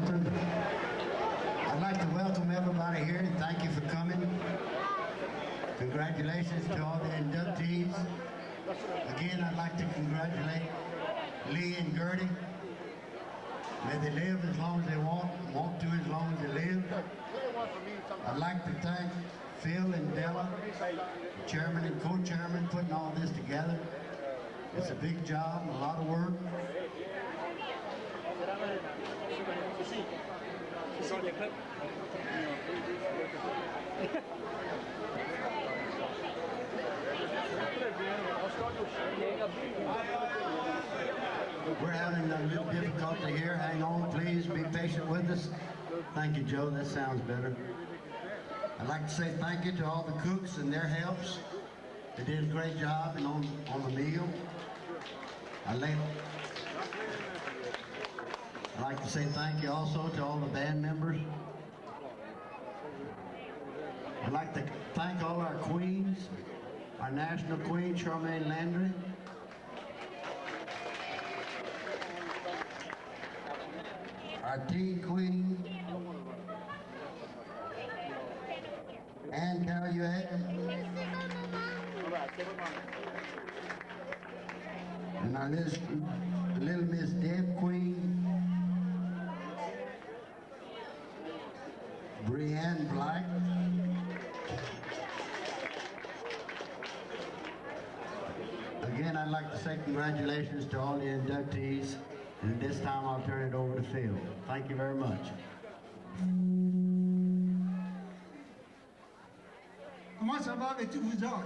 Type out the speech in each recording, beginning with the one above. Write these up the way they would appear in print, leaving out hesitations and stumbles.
Hamilton. I'd like to welcome everybody here and thank you for coming. Congratulations to all the inductees. Again, I'd like to congratulate Lee and Gertie. May they live as long as they want to as long as they live. I'd like to thank Phil and Della, chairman and co-chairman, putting all this together. It's a big job and a lot of work. We're having a little difficulty here. Hang on, please. Be patient with us. Thank you, Joe. That sounds better. I'd like to say thank you to all the cooks and their helps. They did a great job and on the meal. I'd like to say thank you also to all the band members. I'd like to thank all our queens, our national queen, Charmaine Landry. Our teen queen, Ann Caluet. And our little Miss Deb Queen, Brianne Black. Again, I'd like to say congratulations to all the inductees, and this time I'll turn it over to Phil. Thank you very much. Comment ça va avec tous vous autres?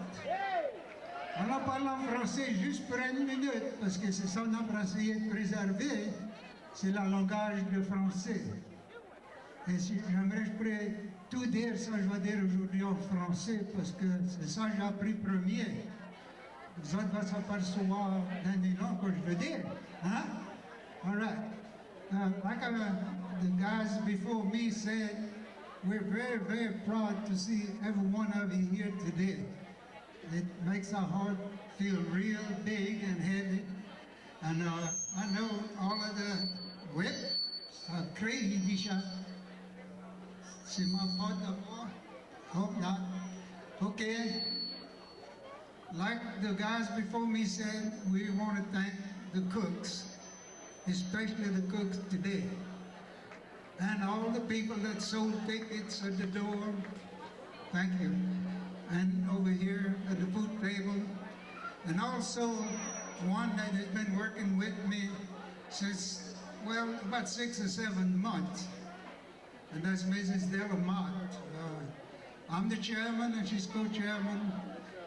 On en parle en français juste pour une minute, parce que c'est ça qu'on a essayé de préserver, c'est le langage de français. Et si j'aimerais, je pourrais tout dire, ça je vais dire aujourd'hui en français, parce que c'est ça que j'ai appris premier. Vous autres vont s'apercevoir dans les langues que je veux dire. Hein? All right. Like the guys before me said, we're very, very proud to see every one of you here today. It makes our heart feel real big and heavy. And I know all of the whip, crazy déjà. C'est ma faute d'abord. Hope not. Okay. Like the guys before me said, we want to thank the cooks, especially the cooks today. And all the people that sold tickets at the door, thank you. And over here at the food table. And also one that has been working with me since, well, about 6 or 7 months. And that's Mrs. Delamont. I'm the chairman and she's co-chairman.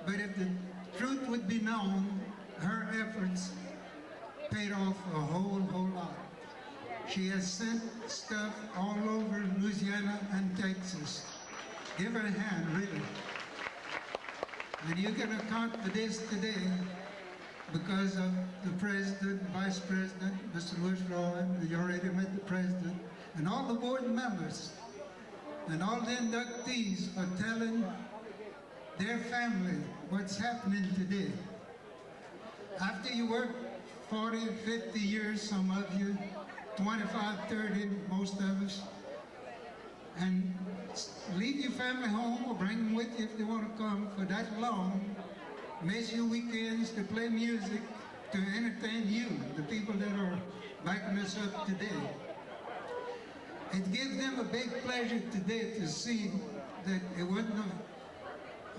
But if the truth would be known, her efforts paid off a whole lot. She has sent stuff all over Louisiana and Texas. Give her a hand, really. And you can account for this today because of the president, vice president, Mr. Louis Roy, you already met the president, and all the board members, and all the inductees are telling their family what's happening today. After you work 40, 50 years, some of you, 25, 30, most of us, and leave your family home or bring them with you if they want to come for that long, miss your weekends to play music, to entertain you, the people that are backing us up today. It gives them a big pleasure today to see that it wasn't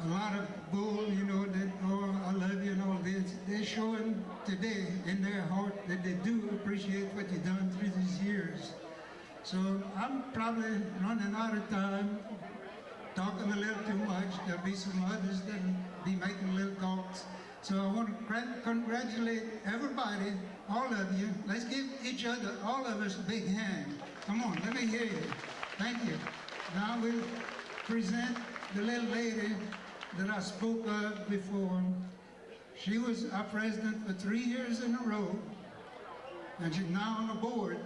a lot of bull, you know, that, oh, I love you and all this. They're showing today in their heart that they do appreciate what you've done through these years. So I'm probably running out of time, talking a little too much. There'll be some others that'll be making little talks. So I want to congratulate everybody, all of you. Let's give each other, all of us, a big hand. Come on, let me hear you. Thank you. Now we'll present the little lady that I spoke of before. She was our president for 3 years in a row, and she's now on the board,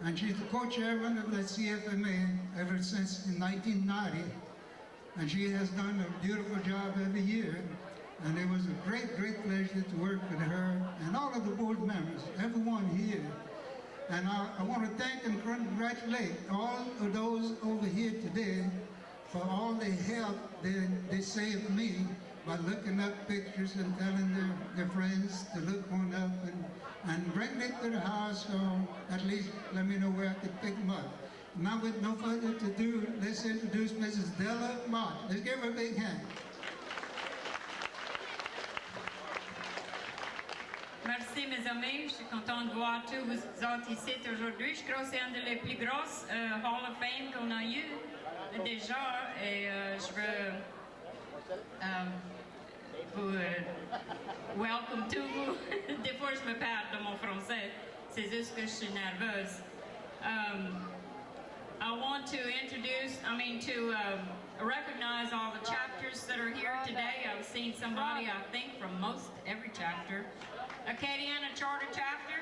and she's the co-chairman of the CFMA ever since in 1990, and she has done a beautiful job every year, and it was a great, great pleasure to work with her and all of the board members, everyone here. And I want to thank and congratulate all of those over here today for all the help they saved me by looking up pictures and telling their friends to look one up and bring it to the house, or at least let me know where I could pick them up. Now with no further ado, let's introduce Mrs. Della Mott. Let's give her a big hand. Merci mes amis, je suis contente de voir tous vous autres ici aujourd'hui. Je crois que c'est une des plus grosses Hall of Fame qu'on a eu déjà et je veux vous welcome tous vous. Des fois je me perds dans mon français, c'est juste que je suis nerveuse. I want to recognize all the chapters that are here today. I've seen somebody, I think, from most every chapter. Acadiana Charter Chapter.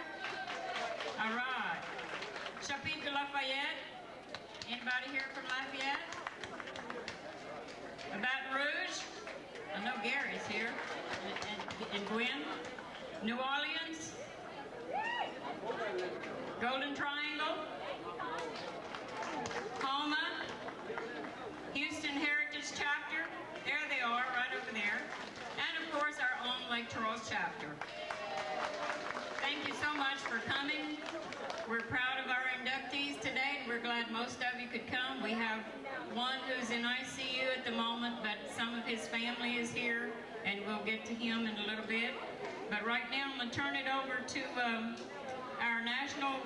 All right. Chapitre de Lafayette. Anybody here from Lafayette? Baton Rouge. I know Gary's here. And Gwen. New Orleans. Golden Triangle. Homa. Houston Heritage Chapter. There they are, right over there. And of course our own Lake Charles chapter. Thank you so much for coming. We're proud of our inductees today, and we're glad most of you could come. We have one who's in ICU at the moment, but some of his family is here, and we'll get to him in a little bit. But right now, I'm going to turn it over to our national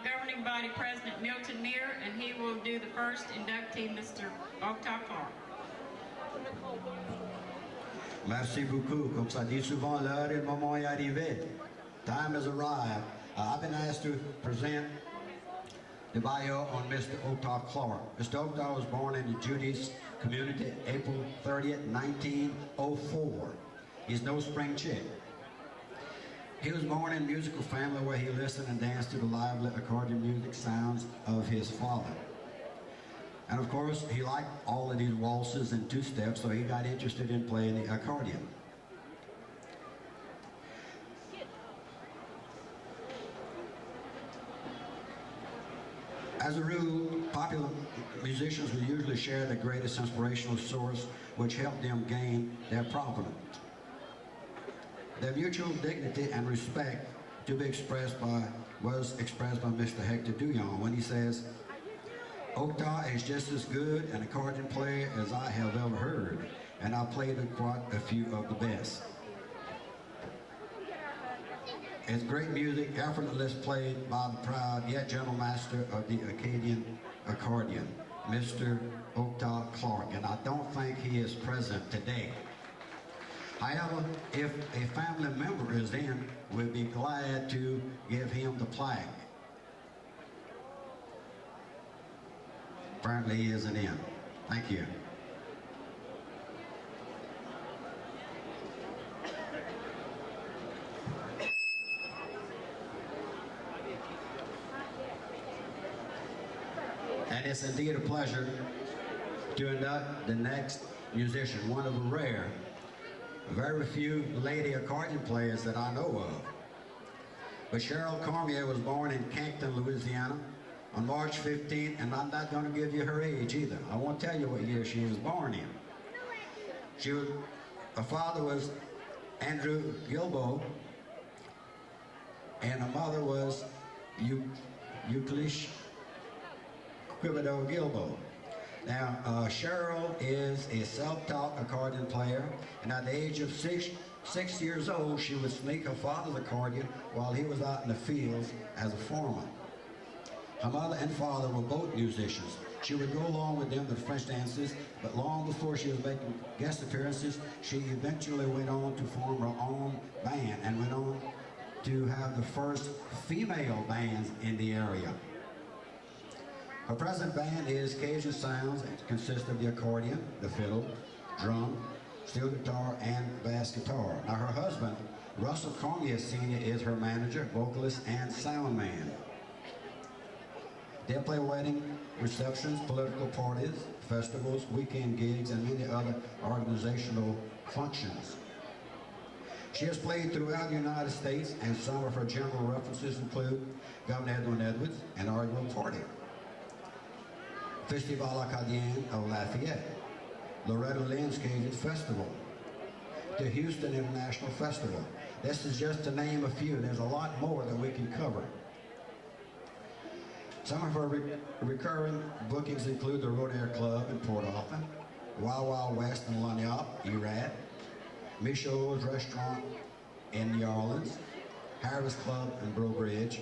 governing body president, Milton Meir, and he will do the first inductee, Mr. Octa Clark. Merci beaucoup. Comme ça dit souvent, l'heure et le moment est arrivé. Time has arrived. I've been asked to present the bio on Mr. Octa Clark. Mr. Octa was born in the Judy's community April 30th, 1904. He's no spring chick. He was born in a musical family where he listened and danced to the lively accordion music sounds of his father. And of course, he liked all of these waltzes and two-steps, so he got interested in playing the accordion. As a rule, popular musicians will usually share the greatest inspirational source which helped them gain their prominence. Their mutual dignity and respect to be was expressed by Mr. Hector Duyon when he says, Octa is just as good an accordion player as I have ever heard, and I played with quite a few of the best. It's great music, effortless played by the proud yet gentle master of the Acadian accordion, Mr. Octa Clark, and I don't think he is present today. However, if a family member is in, we'll be glad to give him the plaque. Apparently he isn't in. Thank you. And it's indeed a pleasure to induct the next musician, one of the rare, very few lady accordion players that I know of. But Cheryl Cormier was born in Cancton, Louisiana on March 15th, and I'm not going to give you her age either. I won't tell you what year she was born in. Her father was Andrew Gilbo, and her mother was Euclish Quibido Gilbo. Now, Cheryl is a self-taught accordion player, and at the age of six years old, she would sneak her father's accordion while he was out in the fields as a foreman. Her mother and father were both musicians. She would go along with them to the French dances, but long before she was making guest appearances, she eventually went on to form her own band and went on to have the first female bands in the area. Her present band is Cajun Sounds. It consists of the accordion, the fiddle, drum, steel guitar, and bass guitar. Now her husband, Russell Cormier Sr., is her manager, vocalist, and sound man. They play wedding receptions, political parties, festivals, weekend gigs, and many other organizational functions. She has played throughout the United States, and some of her general references include Governor Edwin Edwards and Orville Party, Festival Acadien of Lafayette, Loretta Lynn's Cajun Festival, the Houston International Festival. This is just to name a few. There's a lot more that we can cover. Some of her recurring bookings include the Rodair Club in Port Arthur, Wild Wild West in Lagniappe, Iraq, Michaud's Restaurant in New Orleans, Harris Club in Breaux Bridge,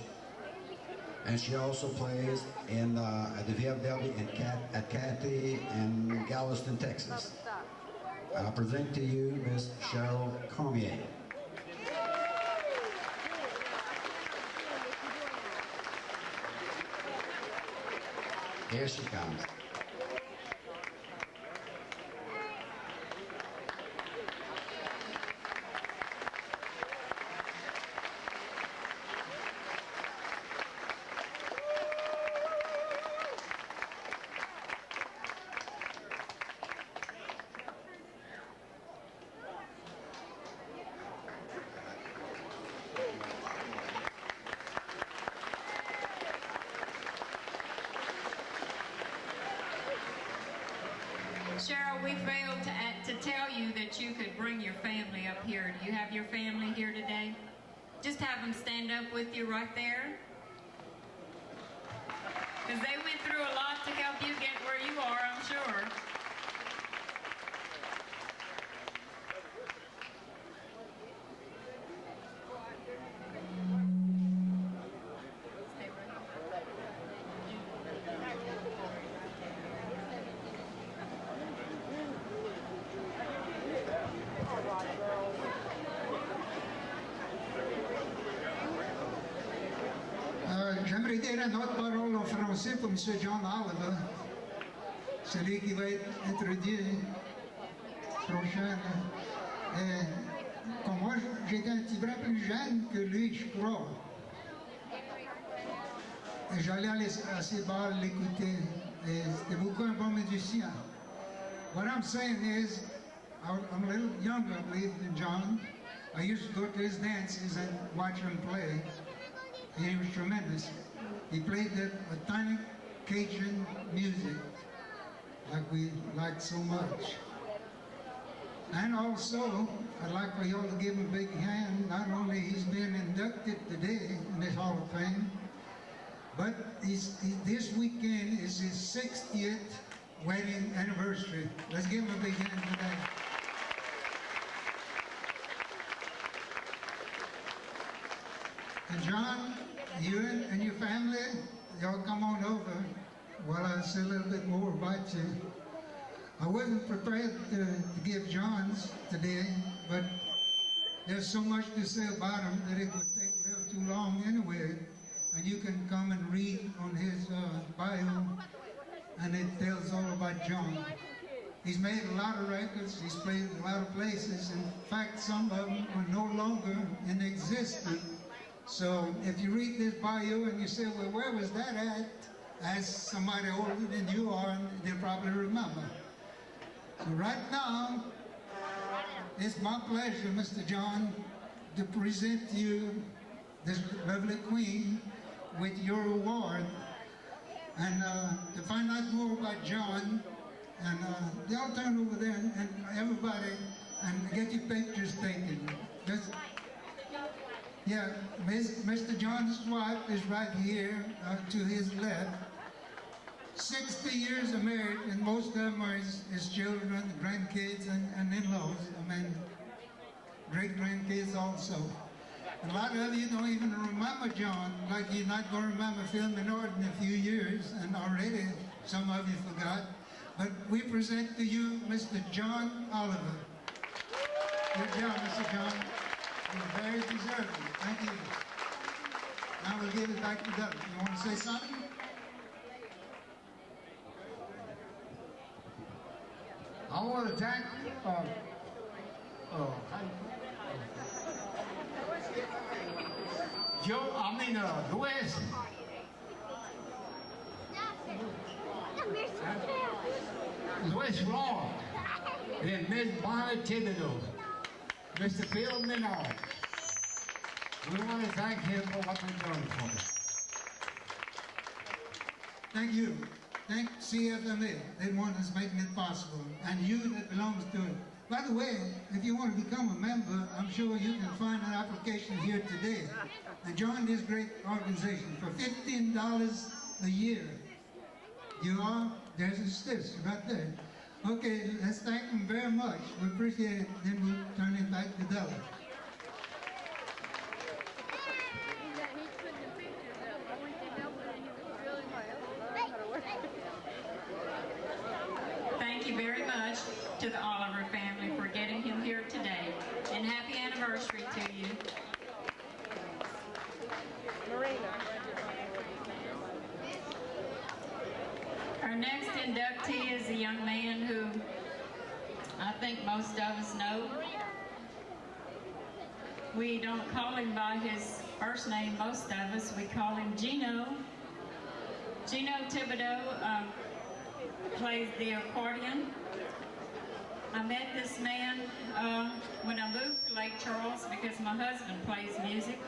and she also plays in at the VFW at Cathy in Galveston, Texas. I present to you Miss Cheryl Cormier. Here she comes. Cheryl, we failed to tell you that you could bring your family up here. Do you have your family here today? Just have them stand up with you right there. Because they went through a lot to help you get where you are, I'm sure. J'aimerais dire une autre parole en français pour M. John Oliver, celui qui va être introduit prochain. Comme moi, j'étais un petit peu plus jeune que lui, je crois. Et j'allais à ses bars l'écouter. Et c'était beaucoup un bon musicien. What I'm saying is, I'm a little younger, I believe, than John. I used to go to his dances and watch him play. He was tremendous. He played the authentic Cajun music like we like so much. And also, I'd like for y'all to give him a big hand. Not only he's been inducted today in this Hall of Fame, but this weekend is his 60th wedding anniversary. Let's give him a big hand for that. And John, you and your family, y'all come on over while I say a little bit more about you. I wasn't prepared to give John's today, but there's so much to say about him that it would take a little too long anyway. And you can come and read on his bio, and it tells all about John. He's made a lot of records, he's played a lot of places. In fact, some of them are no longer in existence. So if you read this bio and you say, well, where was that at? Ask somebody older than you are, and they'll probably remember. So right now, it's my pleasure, Mr. John, to present to you this lovely queen with your award. And to find out more about John, and y'all turn over there and everybody, and get your pictures taken. Yeah, Mr. John's wife is right here to his left. 60 years of marriage, and most of them are his children, grandkids, and in-laws. I mean, great-grandkids also. And a lot of you don't even remember John, like you're not going to remember Phil Menard in a few years, and already some of you forgot. But we present to you Mr. John Oliver. Good job, Mr. John. You're very deserving. Thank you. Now we'll give it back to Doug. You want to say something? I want to thank Louis. Louis Law and Miss Bonnie Thibodeau. Mr. Bill Minard. We want to thank him for what they're doing for us. Thank you. Thank CFMA. They're the ones that's making it possible, and you that belongs to it. By the way, if you want to become a member, I'm sure you can find an application here today and join this great organization for $15 a year. You are? There's this right there. Okay, let's thank them very much. We appreciate it. Then we'll turn it back to Della. Thank you very much to the Oliver family for getting him here today. And happy anniversary to you. Our next inductee is a young man who I think most of us know. We don't call him by his first name, most of us. We call him Gino. Gino Thibodeau plays the accordion. I met this man when I moved to Lake Charles because my husband plays music.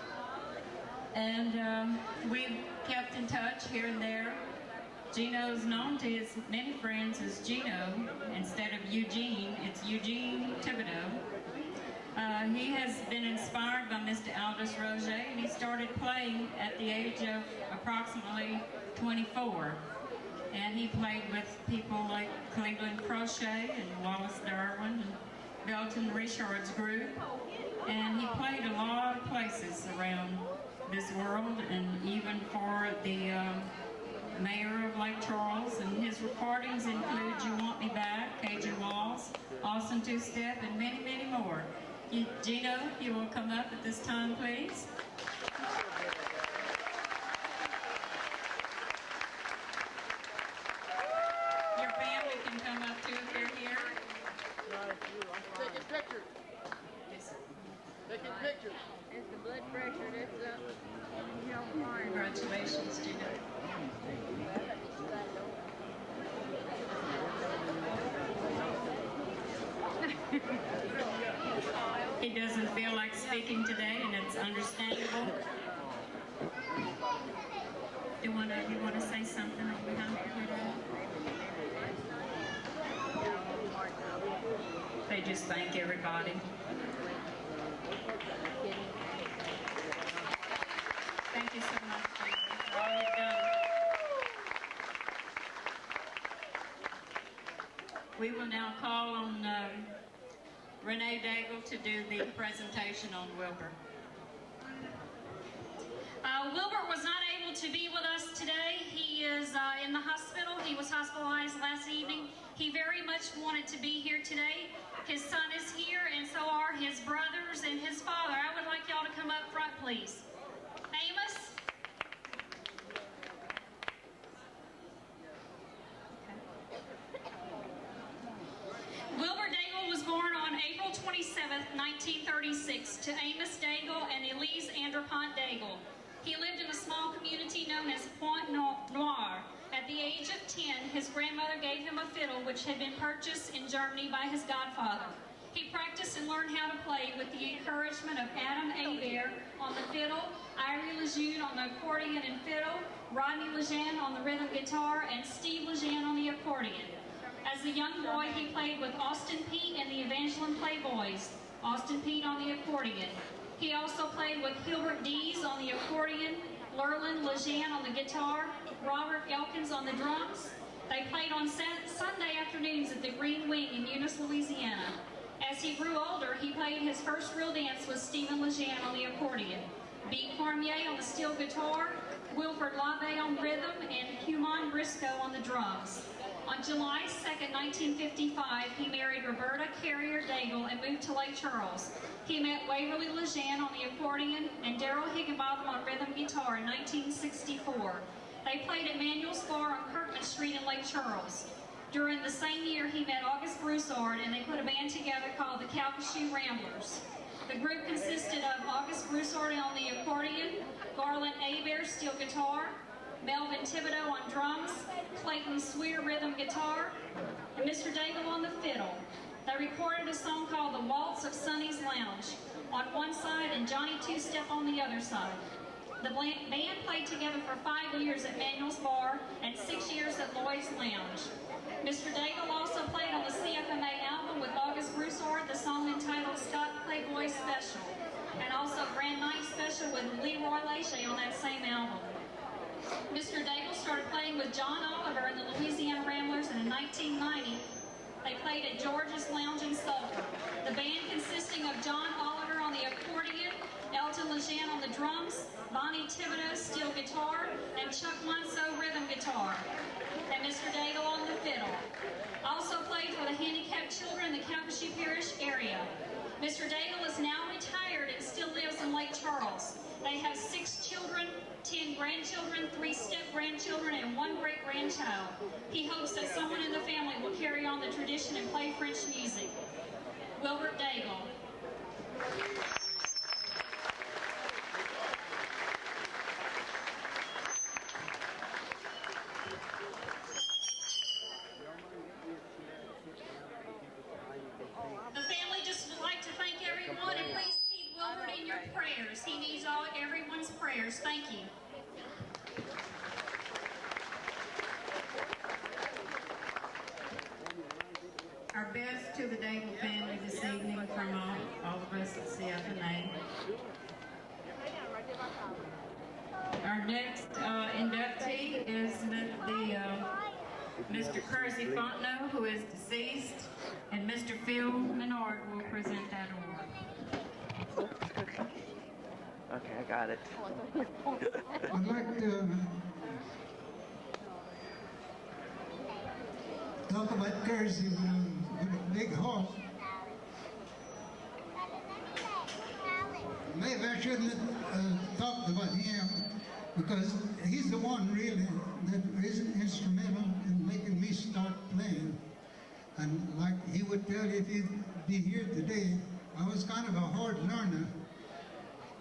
And we've kept in touch here and there. Gino's known to his many friends as Gino. Instead of Eugene, it's Eugene Thibodeau. He has been inspired by Mr. Aldous Roger, and he started playing at the age of approximately 24. And he played with people like Cleveland Crochet and Wallace Darwin and Belton Richard's group. And he played a lot of places around this world, and even for the mayor of Lake Charles. And his recordings include You Want Me Back, Cajun Walls, Austin Two-Step, and many, many more. Gino, you will come up at this time, please. Your family can come up too if they're here. Taking pictures. Taking pictures. It's the blood pressure that's up. Congratulations, Gino. He doesn't feel like speaking today, and it's understandable. You want to say something on behalf of your dad? They just thank everybody. Thank you so much for all you've done. We will now call on Renee Daigle to do the presentation on Wilbur. Wilbur was not able to be with us today. He is in the hospital. He was hospitalized last evening. He very much wanted to be here today. His son is here, and so are his brothers and his father. I would like y'all to come up front, please. Amos? Wilbur Daigle was born on April 27th, 1936 to Amos Daigle and Elise Anderpont Daigle. He lived in a small community known as Pointe Noire. At the age of 10, his grandmother gave him a fiddle which had been purchased in Germany by his godfather. He practiced and learned how to play with the encouragement of Adam Hebert on the fiddle, Irie Lejeune on the accordion and fiddle, Rodney Lejeune on the rhythm guitar, and Steve Lejeune on the accordion. As a young boy, he played with Austin Peete and the Evangeline Playboys, Austin Peete on the accordion. He also played with Hilbert Dees on the accordion, Lurlin Lejeune on the guitar, Robert Elkins on the drums. They played on Sunday afternoons at the Green Wing in Eunice, Louisiana. As he grew older, he played his first real dance with Stephen Lejeune on the accordion, B. Cormier on the steel guitar, Wilfred Labbé on rhythm, and Human Briscoe on the drums. On July 2nd, 1955, he married Roberta Carrier Daigle and moved to Lake Charles. He met Waverly Lejeune on the accordion and Darrell Higginbotham on rhythm guitar in 1964. They played at Manuel's Bar on Kirkman Street in Lake Charles. During the same year, he met August Broussard, and they put a band together called the Calcasieu Ramblers. The group consisted of August Broussard on the accordion, Garland Hebert steel guitar, Melvin Thibodeau on drums, Clayton Swear rhythm guitar, and Mr. Daigle on the fiddle. They recorded a song called The Waltz of Sonny's Lounge on one side and Johnny Two-Step on the other side. The band played together for 5 years at Manuel's Bar and 6 years at Lloyd's Lounge. Mr. Daigle also played on the CFMA album with August Broussard the song entitled Scott Playboy Special, and also Grand Night Special with Leroy Lachey on that same album. Mr. Daigle started playing with John Oliver and the Louisiana Ramblers, and in 1990, they played at George's Lounge in Sulphur. The band consisting of John Oliver on the accordion, Elton Lejean on the drums, Bonnie Thibodeau steel guitar, and Chuck Monceau rhythm guitar, and Mr. Daigle on the fiddle. Also played for the handicapped children in the Calcasieu Parish area. Mr. Daigle is now retired and still lives in Lake Charles. They have 6 children, 10 grandchildren, 3 step-grandchildren, and 1 great-grandchild. He hopes that someone in the family will carry on the tradition and play French music. Wilbert Daigle. The family just would like to thank everyone, and please keep Wilbert in your prayers. He needs everyone's prayers. Thank you. Our best to the Daigle family this evening from all of us at CFNA. Our next inductee is Mr. Kersey Fontenot, who is deceased, and Mr. Phil Menard will present that award. Okay, I got it. I'd like to talk about Kersey with a big heart. Maybe I shouldn't have talked about him, because he's the one really that is instrumental in making me start playing. And like he would tell you if he'd be here today, I was kind of a hard learner.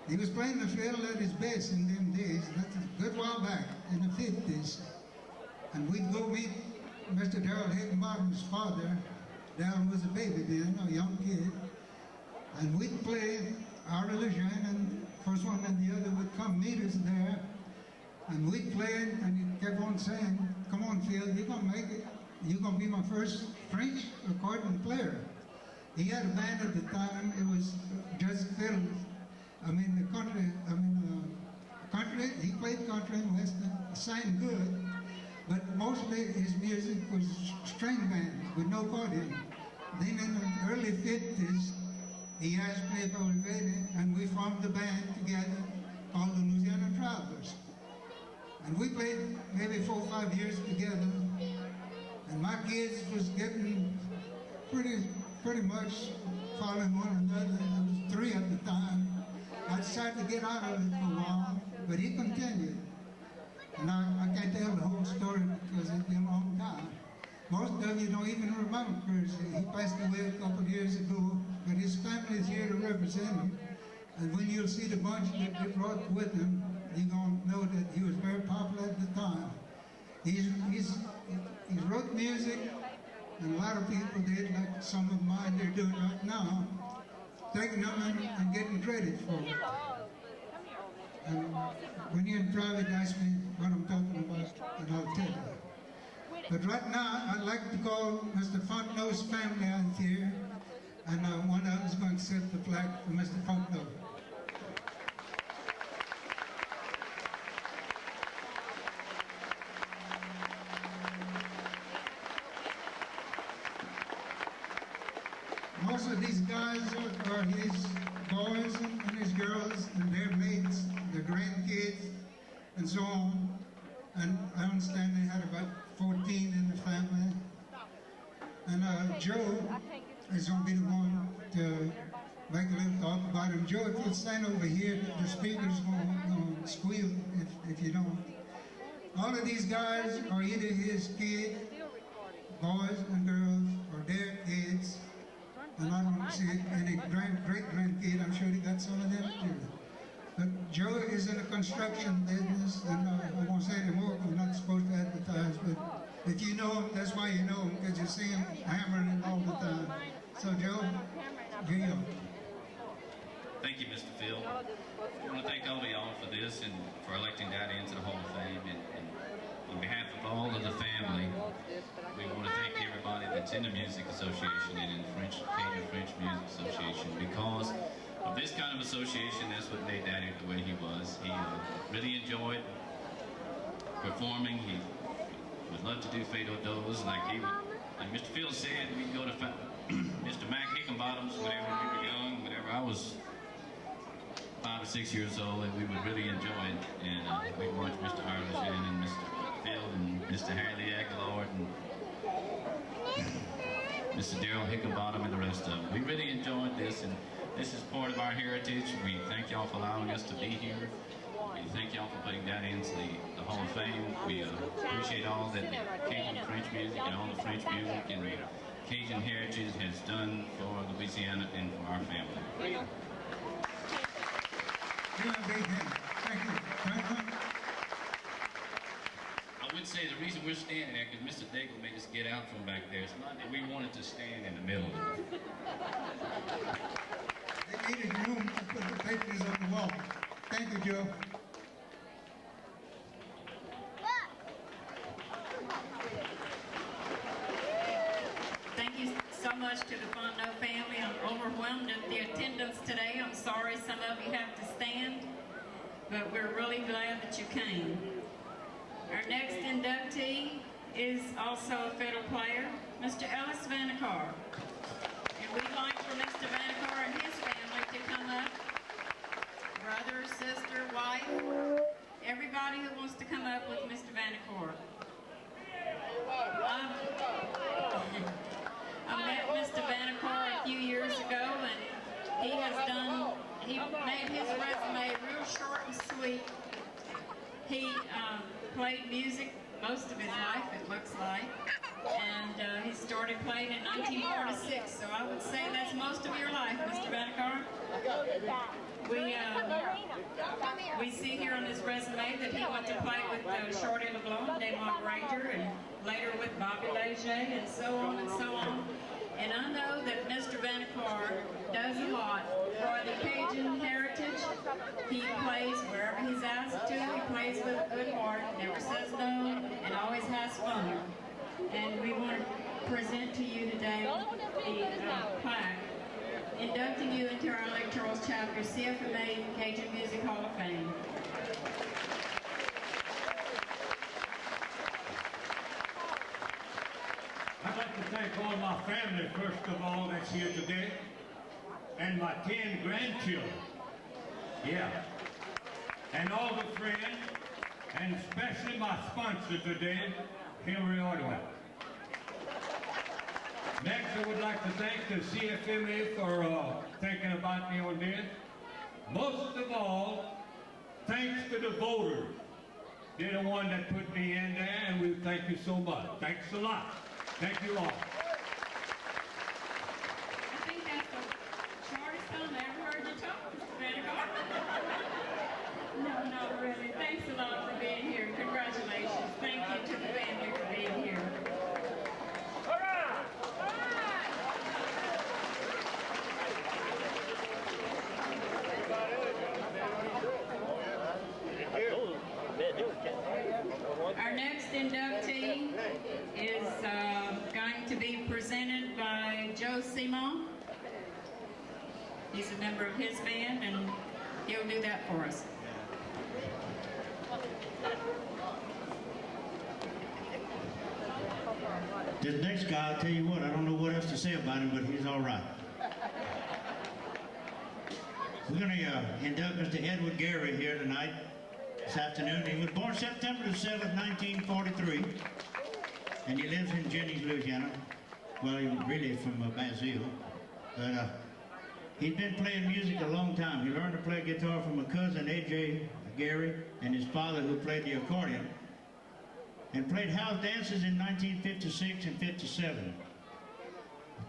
He was playing the fiddle at his best in them days. That's a good while back, in the 50s. And we'd go meet Mr. Darrell Higginbottom's father. Darrell was a baby then, a young kid. And we'd play Artie Lejeune, and first one and the other would come meet us there. And we'd play, and he kept on saying, "Come on, Phil, you're gonna make it. You're gonna be my first French accordion player." He had a band at the time. It was just fiddle. Country. He played country and western, sang good, but mostly his music was string bands with no accordion. Then in the early 50s, he asked me if I was ready, and we formed a band together called the Louisiana Travelers. And we played maybe 4 or 5 years together, and my kids was getting pretty much following one another. There was 3 at the time. I decided to get out of it for a while, but he continued. And I can't tell the whole story because it's been a long time. Most of you don't even remember Kersey. He passed away a couple of years ago, but his family is here to represent him. And when you'll see the bunch that they brought with him, you're going to know that he was very popular at the time. He's wrote music, and a lot of people did, like some of mine they're doing right now, taking them and getting credit for it. And when you're in private, ask me what I'm talking about, and I'll tell you. But right now, I'd like to call Mr. Fontenot's family out here, and one of them is going to set the flag for Mr. Fontenot. Most of these guys are his boys and his girls and their mates, their grandkids, and so on. And I understand they had about 14 in the family. And Joe is going to be the one to make a little talk about him. Joe, if you'll stand over here, the speaker's going to squeal if you don't. All of these guys are either his kids, boys and girls, or their kids. And I don't see any great-grandkid. I'm sure he got some of them too. But Joe is in the construction business, and I won't say anymore because I'm not supposed to advertise, but if you know him, that's why you know him, because you see him hammering it all the time. So Joe, you. Thank you, Mr. Field. I want to thank all of y'all for this and for electing Daddy into the Hall of Fame. And on behalf of all of the family, we want to thank everybody that's in the Music Association and in the Cajun French Music Association, because of this kind of association. That's what made Daddy the way he was. He really enjoyed performing. He would love to do Fado Do's like Mr. Field said. We'd go to Mr. Mac Hickenbottom's whenever we were young, whenever I was 5 or 6 years old, and we would really enjoy it. And we'd watch Mr. Arlishan and Mr. Field and Mr. Harley Aguilar and Mr. Darrell Hickenbottom and the rest of them. We really enjoyed this, and this is part of our heritage. We thank y'all for allowing us to be here. We thank y'all for putting that into the Hall of Fame. We appreciate all that the Cajun French music and all the French music and Cajun heritage has done for Louisiana and for our family. You're a big hand. Thank you. I would say the reason we're standing there because Mr. Daigle made us get out from back there. It's not that we wanted to stand in the middle. They needed room to put the pictures on the wall. Thank you, Joe. Thank you so much to the Fontenot family. I'm overwhelmed at the attendance today. I'm sorry some of you have to stand, but we're really glad that you came. Our next inductee is also a fiddle player, Mr. Ellis Vanacar. And we'd like for Mr. Vanacar and his family to come up. Brother, sister, wife, everybody who wants to come up with Mr. Vanacar. I met Mr. Vanacar a few years ago, and he made his resume real short and sweet. He played music most of his life, it looks like, and he started playing in 1946, so I would say that's most of your life, Mr. Vanacar. We see here on his resume that he went to play with Shorty LeBlanc, Desmond Granger, and later with Bobby Leger, and so on and so on. And I know that Mr. Vanacar does a lot for the Cajun heritage. He plays wherever he's asked to. He plays with a good heart, never says no, and always has fun. And we want to present to you today the plaque inducting you into our Lake Charles Chapter CFMA Cajun Music Hall of Fame. I'd like to thank all my family, first of all, that's here today, and my 10 grandchildren. Yeah. And all the friends, and especially my sponsor today, Henry Ordway. Next, I would like to thank the CFMA for thinking about me on this. Most of all, thanks to the voters. They're the one that put me in there, and we thank you so much. Thanks a lot. Thank you all. I think that's the shortest time I ever heard you talk, Mr. Vanacar. No, not really. Thanks a lot for being here. Congratulations. Thank you to the family for being here. Our next inductee is going to be presented by Joe Simon. He's a member of his band, and he'll do that for us. This next guy, I'll tell you what, I don't know what else to say about him, but he's all right. We're going to induct Mr. Edward Gary here tonight, this afternoon. He was born September the 7th, 1943, and he lives in Jennings, Louisiana. Well, he really is from Basile, but he's been playing music a long time. He learned to play guitar from a cousin, A.J. Gary, and his father, who played the accordion, and played house dances in 1956 and 57.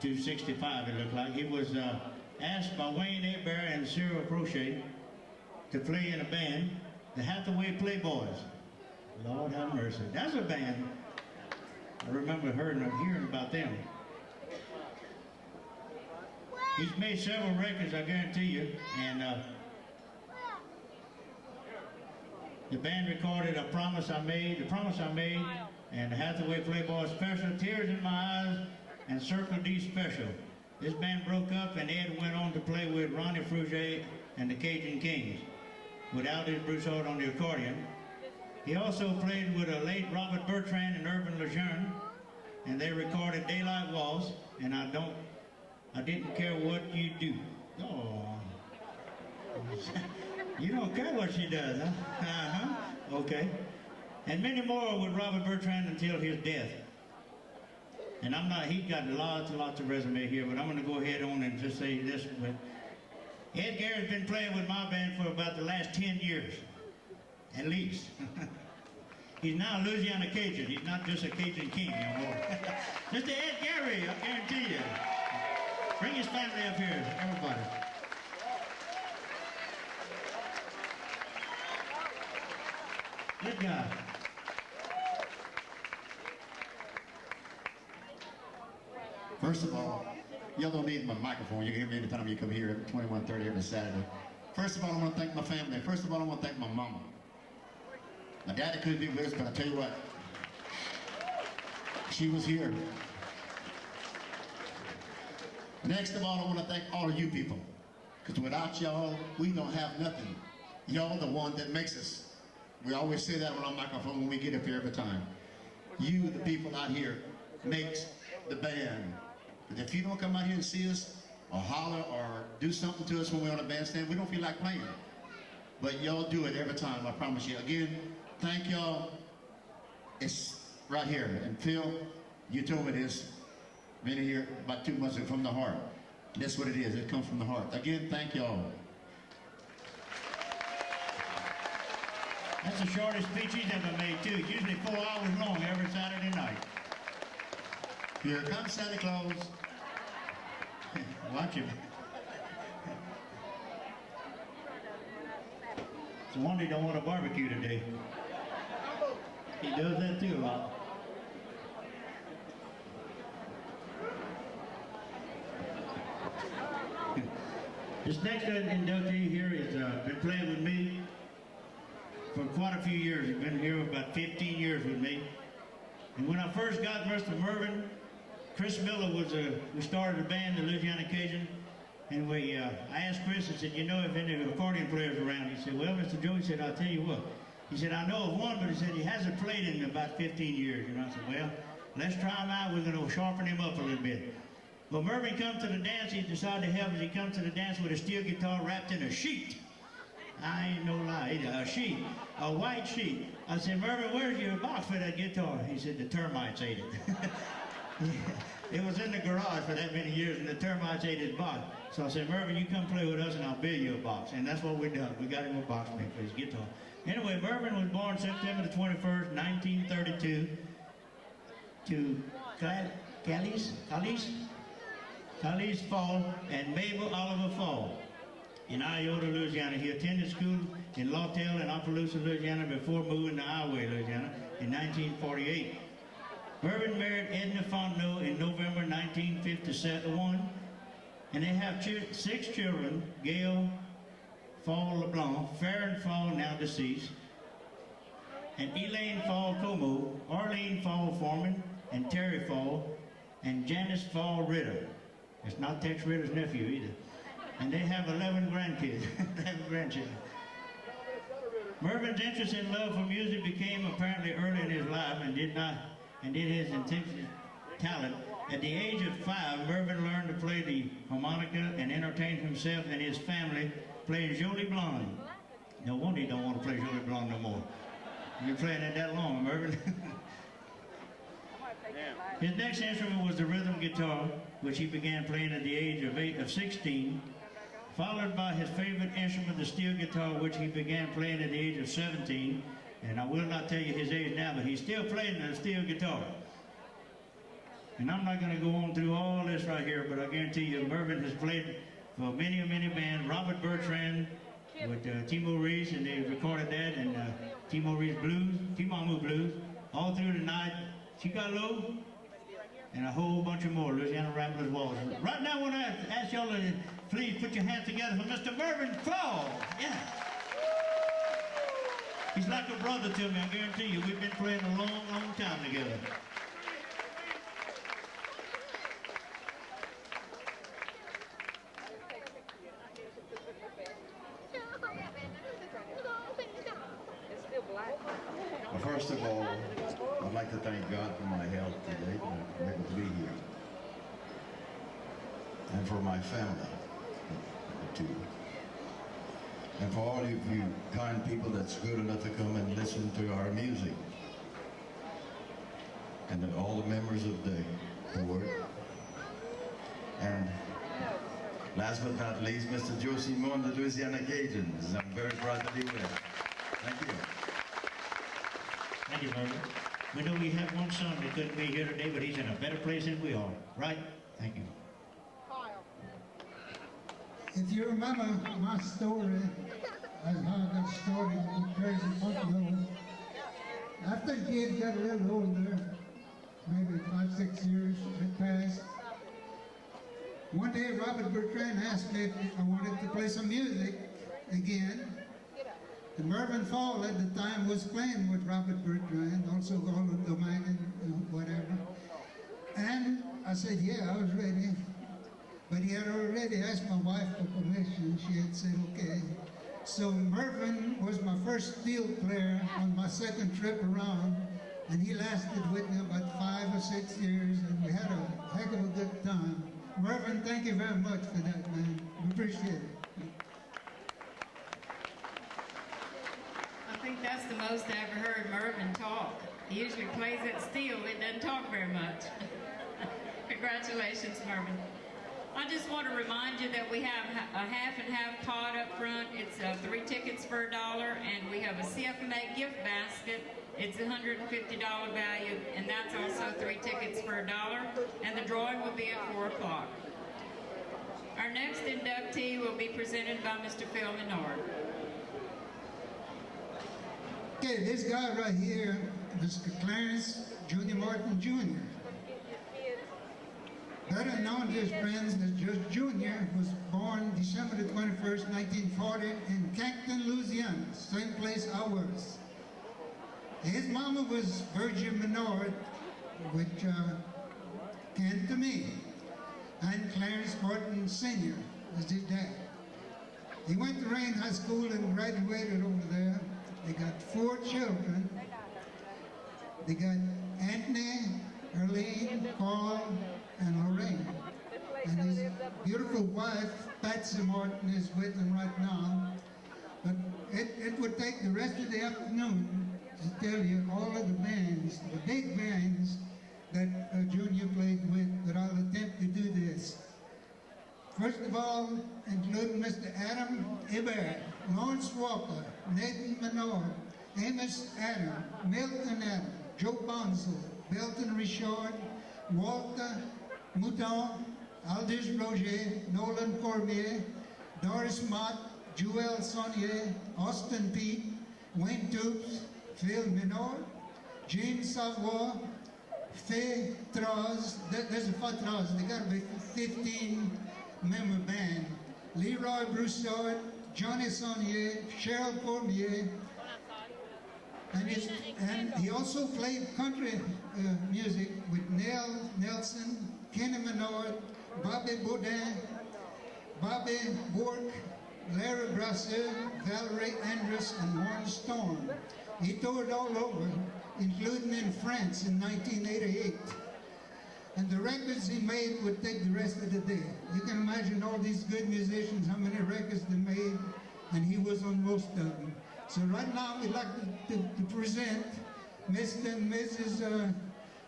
To 65, it looked like. He was asked by Wayne Hebert and Cyril Prochet to play in a band, the Hathaway Playboys. Lord have mercy. That's a band. I remember hearing about them. He's made several records, I guarantee you, and the band recorded The Promise I Made, and the Hathaway Playboy Special, Tears in My Eyes, and Circle D Special. This band broke up, and Ed went on to play with Ronnie Frugier and the Cajun Kings, with Aldous Broussard on the accordion. He also played with a late Robert Bertrand and Irvin Lejeune, and they recorded Daylight Waltz, and I didn't care what you do. Oh. You don't care what she does, huh? Uh-huh. Okay. And many more with Robert Bertrand until his death. And he's got lots and lots of resume here, but I'm going to go ahead on and just say this. But Ed Garrett's been playing with my band for about the last 10 years, at least. He's now a Louisiana Cajun. He's not just a Cajun king anymore. Mr. Ed Garrett, I guarantee you. Bring his family up here, everybody. Good guy. First of all, y'all don't need my microphone. You can hear me anytime you come here at 21:30 every Saturday. First of all, I want to thank my family. First of all, I want to thank my mama. My daddy couldn't be with us, but I tell you what, she was here. Next of all, I want to thank all of you people, because without y'all, we don't have nothing. Y'all the one that makes us. We always say that on our microphone when we get up here every time. You, the people out here, makes the band. And if you don't come out here and see us, or holler, or do something to us when we're on a bandstand, we don't feel like playing. But y'all do it every time, I promise you. Again, thank y'all. It's right here. And Phil, you told me this. Been here about 2 months ago, from the heart. That's what it is. It comes from the heart. Again, thank y'all. That's the shortest speech he's ever made, too. Usually 4 hours long every Saturday night. Here comes Santa Claus. Watch him. It's a wonder he don't want a barbecue today. He does that too a lot. This next inductee here has been playing with me for quite a few years. He's been here about 15 years with me. And when I first got Mr. Mervyn, Chris Miller we started a band, the Louisiana Cajun, and I asked Chris, I said, you know if any accordion players around? He said, well, Mr. Joe, he said, I'll tell you what. He said, I know of one, but he said he hasn't played in about 15 years. And I said, well, let's try him out. We're going to sharpen him up a little bit. Well, Mervyn come to the dance. He decided to help us. He come to the dance with a steel guitar wrapped in a sheet. I ain't no lie, a sheet, a white sheet. I said, Mervyn, where's your box for that guitar? He said, the termites ate it. It was in the garage for that many years, and the termites ate his box. So I said, Mervyn, you come play with us, and I'll build you a box. And that's what we done. We got him a box made for his guitar. Anyway, Mervyn was born September the 21st, 1932, to Callis Fall and Mabel Oliver Fall in Iota, Louisiana. He attended school in Lawtell and Opelousas, Louisiana before moving to Iowa, Louisiana in 1948. Mervyn married Edna Fontenot in November 1951, and they have 6 children: Gail Fall LeBlanc, Farron Fall, now deceased, and Elaine Fall Como, Arlene Fall Foreman, and Terry Fall, and Janice Fall Ritter. It's not Tex Ritter's nephew either. And they have 11 grandkids, 11 grandchildren. Mervyn's interest in love for music became apparently early in his life and did his intensive talent. At the age of 5, Mervyn learned to play the harmonica and entertained himself and his family playing Jolie Blonde. No wonder he don't want to play Jolie Blonde no more. You've been playing it that long, Mervyn. His next instrument was the rhythm guitar, which he began playing at the age of 16, followed by his favorite instrument, the steel guitar, which he began playing at the age of 17. And I will not tell you his age now, but he's still playing the steel guitar. And I'm not going to go on through all this right here, but I guarantee you Mervyn has played for many, many bands. Robert Bertrand with Timo Reese, and they recorded that, and Timo Reese Blues, Timamu Blues, all through the night. Chicalo, and a whole bunch of more Louisiana Ramblers walls. Right now I want to ask y'all to please put your hands together for Mr. Mervyn Fall. Yeah. He's like a brother to me, I guarantee you. We've been playing a long, long time together. Well, first of all, I'd like to thank God for my health today, that I'm able to be here. And for my family, too. And for all of you kind people that's good enough to come and listen to our music. And to all the members of the board. And last but not least, Mr. Joe Simon, the Louisiana Cajuns. I'm very proud to be with him. Thank you. Thank you, Mervyn. We know we have one son that couldn't be here today, but he's in a better place than we are, right? Thank you. If you remember my story, as how I got started with Crazy Buffalo, after the kids got a little older, maybe 5, 6 years had passed, one day Robert Bertrand asked me if I wanted to play some music again. The Mervyn Fall at the time was playing with Robert Bertrand, also Golden Domain and whatever. And I said, yeah, I was ready. But he had already asked my wife for permission. She had said, okay. So Mervyn was my first field player on my second trip around, and he lasted with me about 5 or 6 years, and we had a heck of a good time. Mervyn, thank you very much for that, man. We appreciate it. I think that's the most I ever heard Mervyn talk. He usually plays it still. It doesn't talk very much. Congratulations, Mervyn. I just want to remind you that we have a half and half pot up front. It's 3 tickets for $1, and we have a CFMA gift basket. It's $150 value, and that's also 3 tickets for $1, and the drawing will be at 4 o'clock. Our next inductee will be presented by Mr. Phil Menard. Okay, this guy right here, Mr. Clarence Junior Martin Jr. Better known to his friends as just Junior, was born December the 21st, 1940 in Cancton, Louisiana, same place I was. His mama was Virgin Menard, which came to me, and Clarence Martin Sr. was his dad. He went to Rain High School and graduated over there. They got 4 children. They got Anthony, Erlene, Carl, and Lorraine. And his beautiful wife, Patsy Martin, is with him right now. But it would take the rest of the afternoon to tell you all of the bands, the big bands that Junior played with, but I'll attempt to do this. First of all, including Mr. Adam Ibert, Lawrence Walker, Nathan Menard, Amos Adam, Milton Adam, Joe Bonzo, Belton Richard, Walter Mouton, Aldous Roger, Nolan Cormier, Doris Mott, Joel Saunier, Austin Pete, Wayne Toops, Phil Menard, Jean Savoy, Faye Traz, there's a Faye Traz, they got to be 15-member band, Leroy Broussard, Johnny Saunier, Cheryl Cormier, and he also played country music with Nell Nelson, Kenny Menard, Bobby Baudin, Bobby Bork, Larry Brasseur, Valerie Andrus, and Warren Storm. He toured all over, including in France in 1988. And the records he made would take the rest of the day. You can imagine all these good musicians, how many records they made, and he was on most of them. So right now we'd like to present Mr. and Mrs.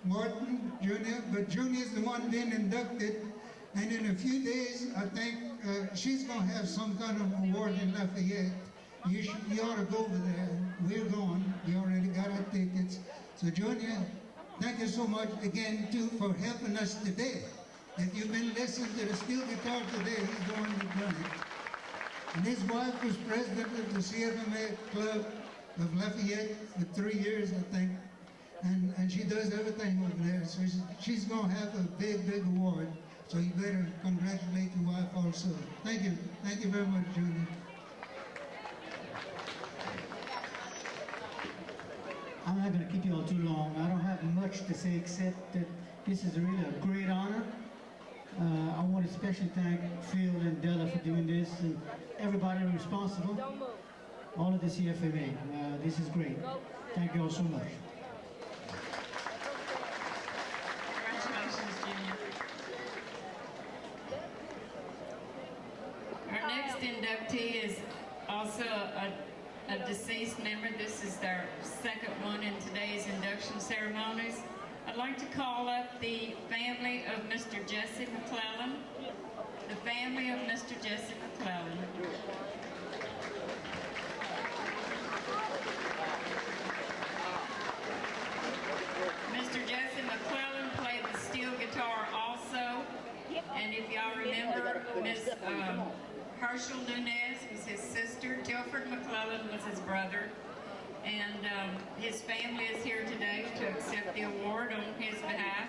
Martin Jr., but Junior's the one being inducted, and in a few days, I think she's going to have some kind of award in Lafayette. You ought to go over there. We're going. We already got our tickets. So Junior, thank you so much again, too, for helping us today. If you've been listening to the steel guitar today, he's the one that done it. And his wife was president of the CFMA Club of Lafayette for 3 years, I think. and she does everything over there. So she's going to have a big, big award. So you better congratulate your wife also. Thank you. Thank you very much, Judy. I'm not going to keep you all too long. I don't have much to say except that this is really a great honor. I want to especially thank Phil and Della for doing this and everybody responsible, all of the CFMA. This is great. Thank you all so much. Congratulations, Junior. Our next inductee is also a deceased member. This is their second one in today's induction ceremonies. I'd like to call up the family of Mr. Jesse McClellan. The family of Mr. Jesse McClellan. Mr. Jesse McClellan played the steel guitar also. And if y'all remember, Miss Herschel Nunez was his sister. Tilford McClellan was his brother. And his family is here today to accept the award on his behalf.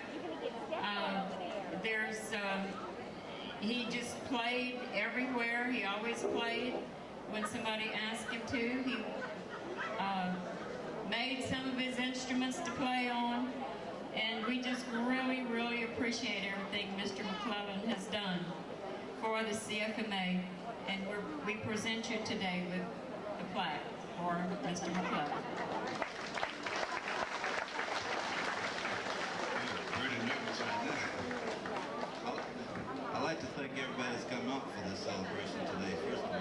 He just played everywhere. He always played when somebody asked him to. He made some of his instruments to play on. And we just really, really appreciate everything Mr. McClellan has done for the CFMA. And we present you today with the plaque for Mr. McClellan. Pretty nervous right now. I'd like to thank everybody that's come out for this celebration today, first of all.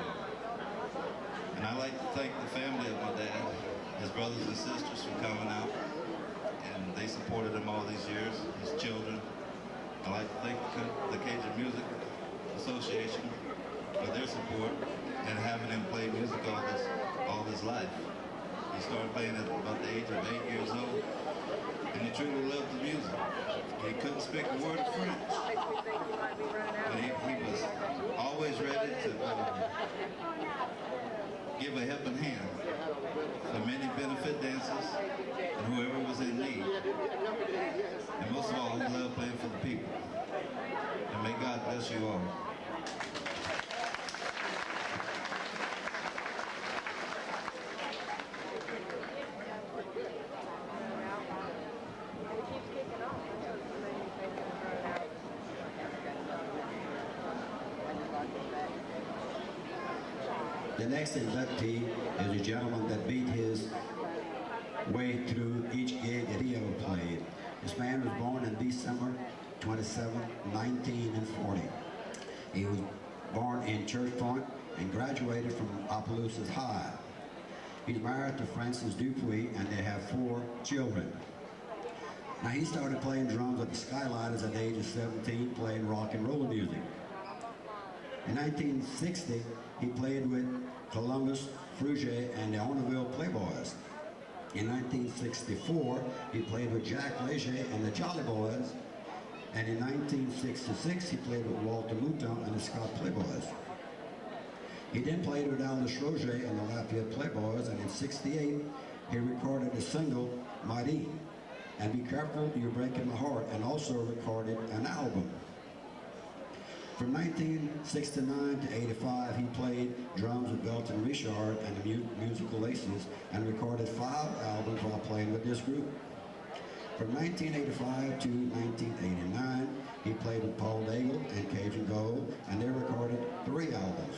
And I'd like to thank the family of my dad, his brothers and sisters for coming out. And they supported him all these years, his children. I'd like to thank the Cajun Music Association for their support and having him play music all his life. He started playing at about the age of 8 years old, and he truly loved the music. He couldn't speak a word of French, but he was always ready to give a helping hand for many benefit dancers and whoever was in need. And most of all, he loved playing for the people. And may God bless you all. The next inductee is a gentleman that beat his way through each gig that he ever played. This man was born on December 27, 1940. He was born in Church Point and graduated from Opelousas High. He's married to Frances Dupuy and they have 4 children. Now he started playing drums at the Skylighters at the age of 17, playing rock and roll music. In 1960, he played with Columbus, Fruget, and the Orneville Playboys. In 1964, he played with Jack Leger and the Jolly Boys. And in 1966, he played with Walter Mouton and the Scott Playboys. He then played with Aldous Roger and the Lafayette Playboys, and in '68, he recorded the single, Mighty, and Be Careful, You're Breaking My Heart, and also recorded an album. From 1969 to '85, he played drums with Belton Richard and the Musical Aces and recorded 5 albums while playing with this group. From 1985 to 1989, he played with Paul Daigle and Cajun Gold, and they recorded 3 albums.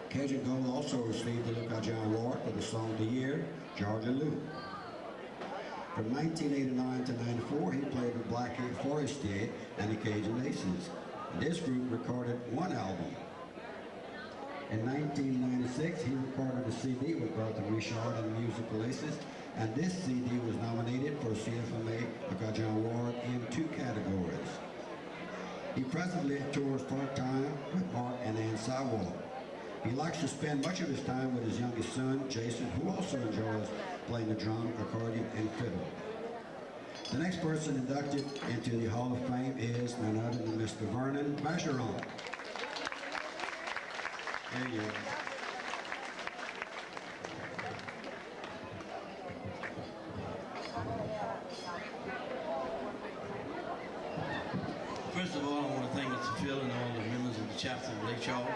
Cajun Gold also received the Luc Adjian Award for the Song of the Year, Georgia Lou. From 1989 to '94, he played with Blackie Forestier and the Cajun Aces. This group recorded 1 album. In 1996, he recorded a CD with Belton Richard and the Musical Aces, and this CD was nominated for a CFMA Luc-Adjian Award in 2 categories. He presently tours part-time with Mark and Ann Sywall. He likes to spend much of his time with his youngest son, Jason, who also enjoys playing the drum, accordion, and fiddle. The next person inducted into the Hall of Fame is none other than Mr. Vernon Bergeron. There you go. chapter of Lake Charles.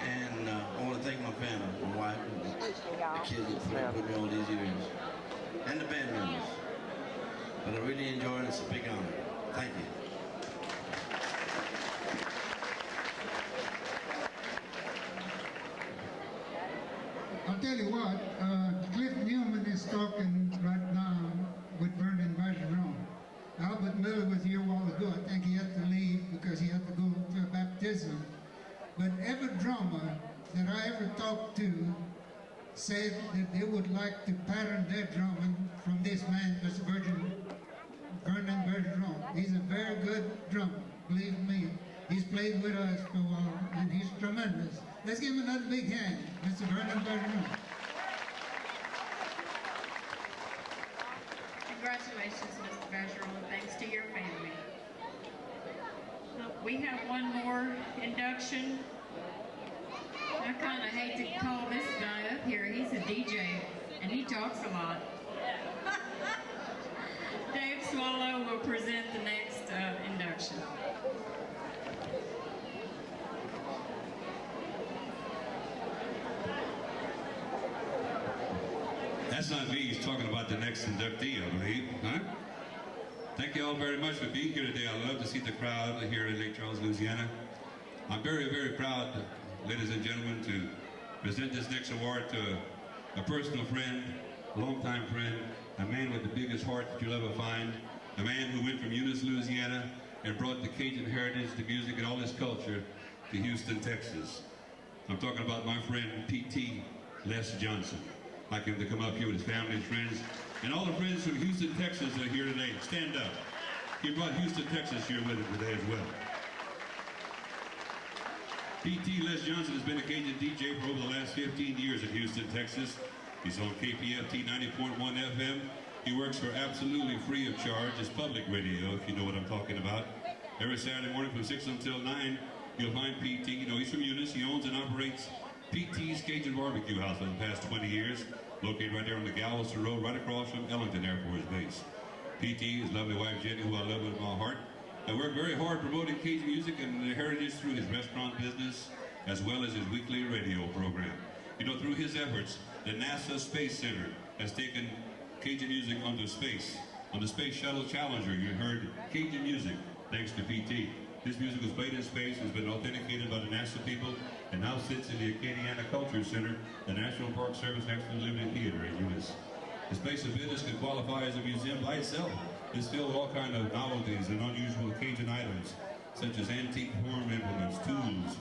And I want to thank my family, my wife, and the kids that put me all these years, and the band members. But I really enjoy it. It's a big honor. Thank you. I'll tell you what, Cliff Newman is talking right now with Vernon Bergeron. Albert Miller was here a while ago. I think he had to leave because he had to go to a baptism. But every drummer that I ever talked to said that they would like to pattern their drumming from this man, Mr. Vernon Bergeron. He's a very good drummer, believe me. He's played with us for a while, and he's tremendous. Let's give him another big hand, Mr. Vernon Bergeron. Congratulations, Mr. Bergeron. Thanks to your family. We have one more induction. I kind of hate to call this guy up here. He's a DJ, and he talks a lot. Dave Swallow will present the next induction. That's not me. He's talking about the next inductee, I believe. Huh? Thank you all very much for being here today. I love to see the crowd here in Lake Charles, Louisiana. I'm very, very proud, ladies and gentlemen, to present this next award to a personal friend, a longtime friend, a man with the biggest heart that you'll ever find, a man who went from Eunice, Louisiana, and brought the Cajun heritage, the music, and all this culture to Houston, Texas. I'm talking about my friend, P.T. Les Johnson. I'd like him to come up here with his family and friends. And all the friends from Houston, Texas are here today. Stand up. He brought Houston, Texas here with him today as well. P.T. Les Johnson has been a Cajun DJ for over the last 15 years in Houston, Texas. He's on KPFT 90.1 FM. He works for absolutely free of charge. It's public radio, if you know what I'm talking about. Every Saturday morning from 6 until 9, you'll find P.T. You know, he's from Eunice. He owns and operates P.T.'s Cajun Barbecue House for the past 20 years, located right there on the Galveston Road, right across from Ellington Air Force Base. P.T., his lovely wife Jenny, who I love with my heart, and worked very hard promoting Cajun music and the heritage through his restaurant business, as well as his weekly radio program. You know, through his efforts, the NASA Space Center has taken Cajun music onto space. On the Space Shuttle Challenger, you heard Cajun music, thanks to P.T. This music was played in space, has been authenticated by the NASA people, and now sits in the Acadiana Culture Center, the National Park Service next to the Liberty Theater in Eunice. This place of business can qualify as a museum by itself. It's filled with all kinds of novelties and unusual Cajun items, such as antique horn implements, tools,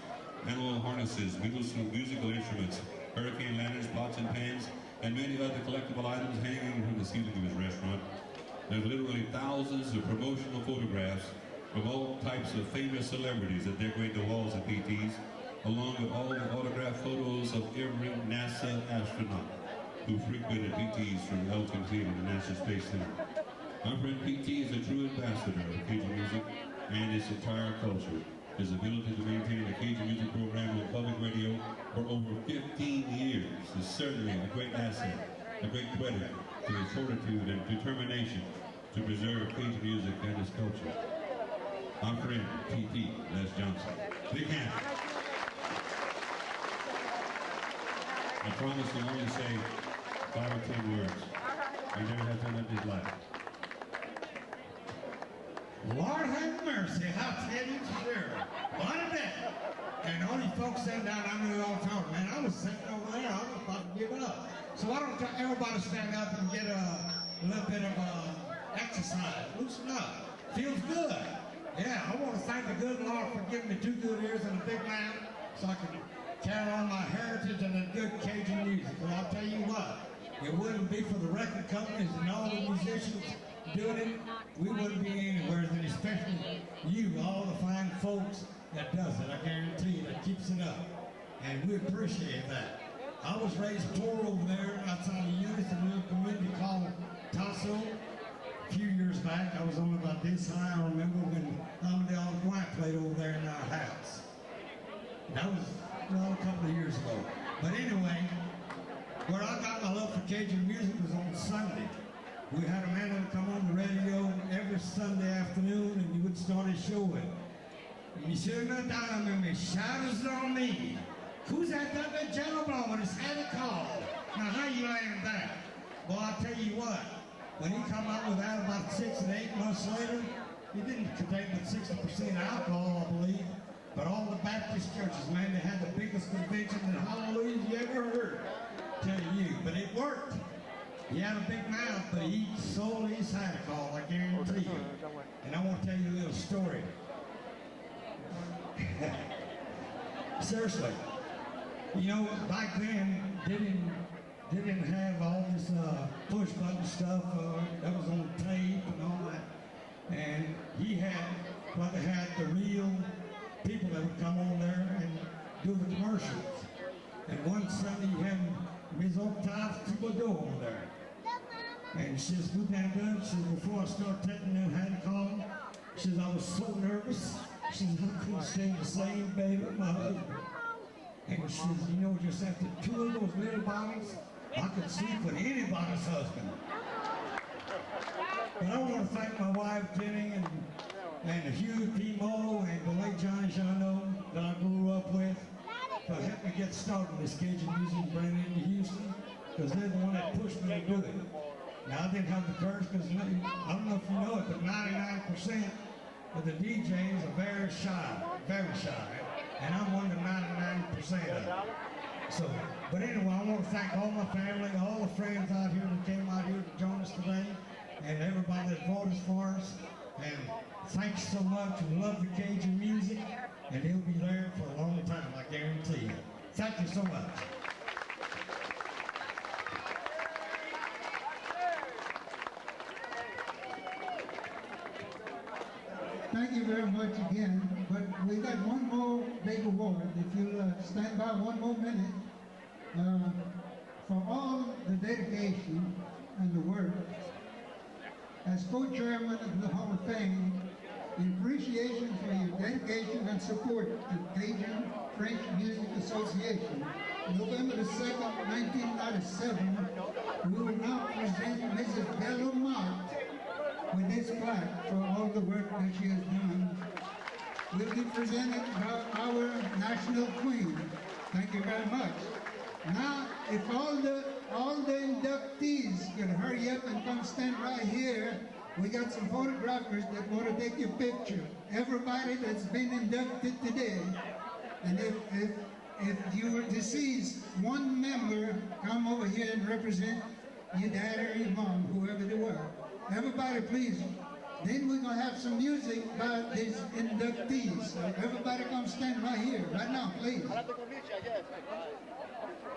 animal harnesses, musical instruments, hurricane lanterns, pots and pans, and many other collectible items hanging from the ceiling of his restaurant. There's literally thousands of promotional photographs from all types of famous celebrities that decorate the walls of PT's, along with all the autographed photos of every NASA astronaut who frequented PT's from Elton Field to the NASA Space Center. My friend PT is a true ambassador of Cajun music and its entire culture. His ability to maintain a Cajun music program on public radio for over 15 years is certainly a great asset, a great credit to his fortitude and determination to preserve Cajun music and its culture. My friend, P.T. Les Johnson. Big hand. I promise to only say 5 or 10 words. I never have done that in his life. Lord have mercy, I'll tell you sure. What a day. And all you folks sitting down, I knew all the time, man, I was sitting over there, I was about to give up. So why don't everybody stand up and get a little bit of exercise, loosen up. Feels good. Yeah, I want to thank the good Lord for giving me 2 good ears and a big mouth so I can carry on my heritage and the good Cajun music. And I'll tell you what, it wouldn't be for the record companies and all the musicians doing it, we wouldn't be anywhere, and especially you, all the fine folks that does it, I guarantee you, that keeps it up. And we appreciate that. I was raised poor over there outside of Eunice in a little community called Tasso. A few years back, I was only about this high. I remember when Amadale White played over there in our house. That was, well, a couple of years ago. But anyway, where I got my love for Cajun music was on Sunday. We had a man that would come on the radio every Sunday afternoon, and he would start his show at Me sitting down and me shadows on me. Who's that jello blow with his head a call? Now how you land that? Well, I'll tell you what. When he come up with that about 6 and 8 months later, he didn't contain but 60% alcohol, I believe. But all the Baptist churches, man, they had the biggest convention in hallelujah you ever heard. Tell you, but it worked. He had a big mouth, but he sold his alcohol, I guarantee you. And I want to tell you a little story. Seriously, you know, back then didn't have all this push button stuff that was on tape and all that. And he had the real people that would come on there and do the commercials. And one Sunday he had his own types people do over there. And she says, "What down done?" She says, "Before I start taking them hand call," she says, "I was so nervous." She says, "I couldn't stay in the same bed with my husband." And she says, "You know, just after 2 of those little bottles, I could sleep with anybody's husband." But I want to thank my wife, Jenny, and Hugh P. Moe, and the late Johnny Jano that I grew up with for helping me get started in this Cajun music and bring it into Houston, because they're the one that pushed me to do it. Now, I didn't have the courage because I don't know if you know it, but 99% of the DJs are very shy, and I'm one of the 99% of them. So, but anyway, I want to thank all my family, all the friends out here that came out here to join us today, and everybody that voted for us. And thanks so much. We love the Cajun music, and he'll be there for a long time, I guarantee you. Thank you so much. Thank you very much again, but we got one more big award. If you'll stand by one more minute, for all the dedication and the work, as co-chairman of the Hall of Fame, in appreciation for your dedication and support to Cajun French Music Association, November the 2nd, 1997, we will now present Mrs. Bella Mott with this plaque for all the work that she has done. Will be presented by our national queen. Thank you very much. Now, if all the inductees could hurry up and come stand right here, we got some photographers that want to take your picture. Everybody that's been inducted today, and if you were deceased, one member come over here and represent your dad or your mom, whoever they were. Everybody, please. Then we're going to have some music by these inductees. So everybody come stand right here, right now, please.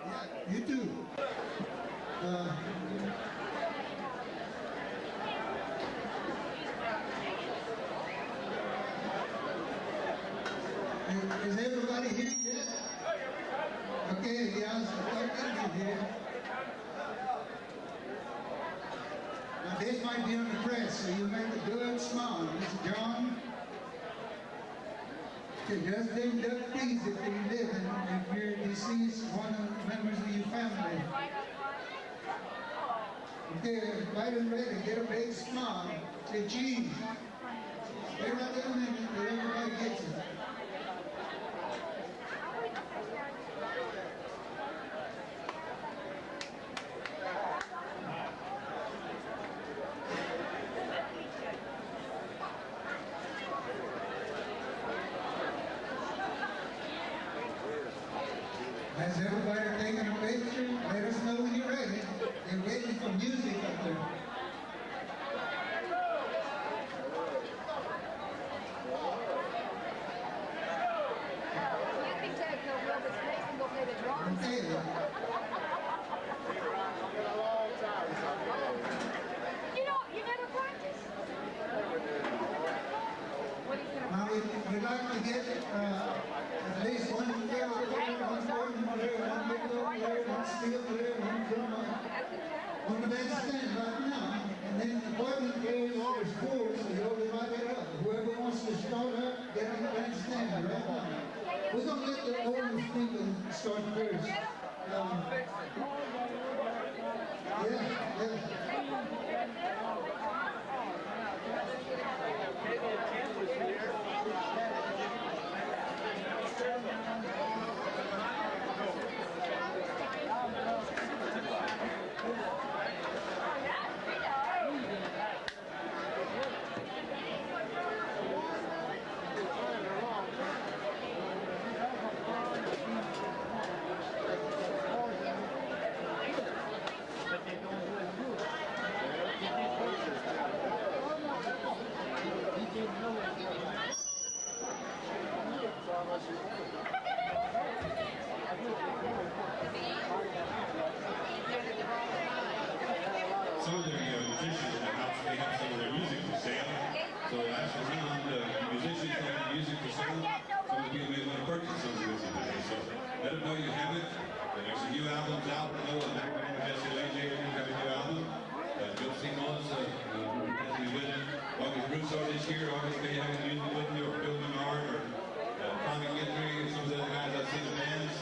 Yeah, you too. Is everybody here yet? Okay, yes, everybody here. Now this might be on the press, so you make a good smile. Mr. John. Okay, just the inductees if you live and if you're deceased, one of the members of your family. Okay, right and ready, get a big smile. Say cheese. Stay right there a minute till everybody gets it. Has everybody taken a picture? Let us know when you're ready. They're waiting for music up there. some of the musicians in the house, they have some of their music for sale. So ask around musicians that have music for sale. Some of the people may want to purchase some of this today. So let them know you have it. There's some new albums out. I know the background of Jesse AJ have a new album. Joe Simons has been with him. August Broussard this year. August may have a music with me, or Bill Menard, or Tommy Guidry, some of the other guys I've seen the bands.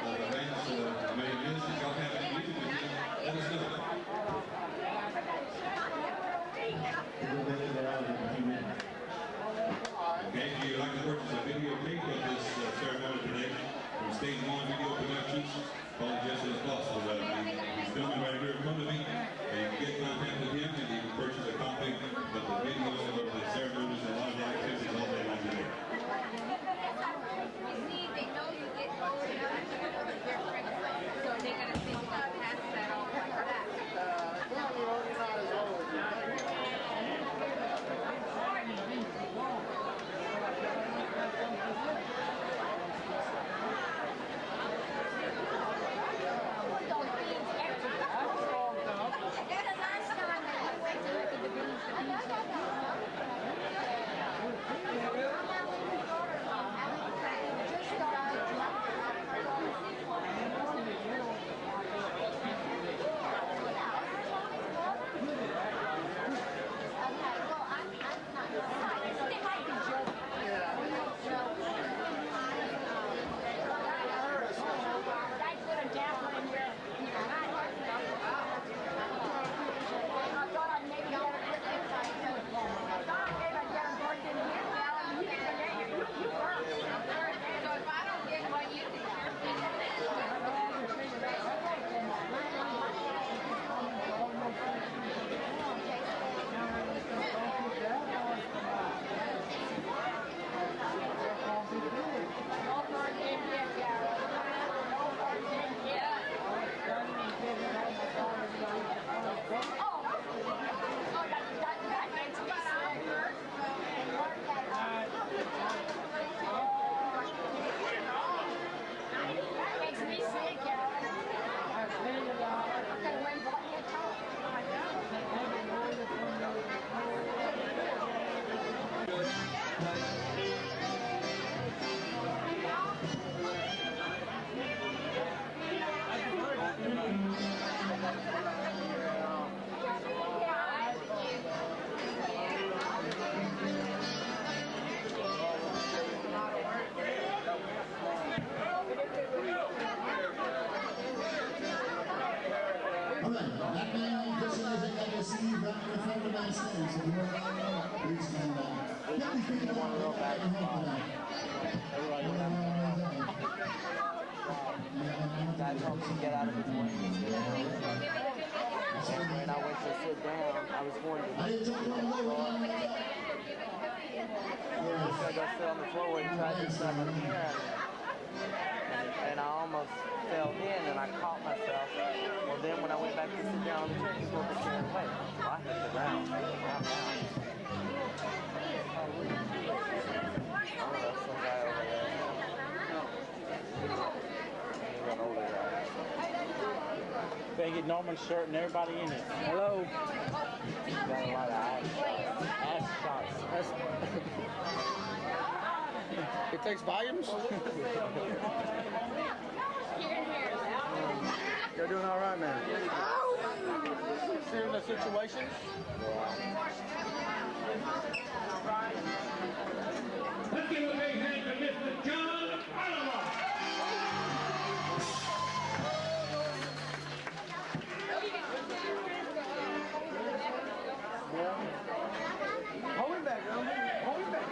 The bands made this. If y'all have any music with you, let us know. Okay, if you'd like to purchase a videotape of this ceremony today from Stage 1 Video Productions, call Jesse Possible. He's filming right here in front of me. You can get in contact with him and you can purchase a copy of the videos of the ceremonies and a lot of the activities all day long today. You see, they know you get old enough to know the difference, so they're going to think you got past that all like that. That helps you get out of his way. And when I went to sit down, I was wondering. I go sit on the floor and try to grab a chair. And I almost fell in and I caught myself. Well, then when I went back to sit down on the chair, he pulled the chair away. So I hit the ground. Oh, that's some guy over there. Faggot Norman's shirt and everybody in it. Hello. Got a lot of ass shots. It takes volumes. You're doing all right, man. Seeing the situation. Let's give a big hand to Mr. John Oliver. Hold him back, girl. Hold him back.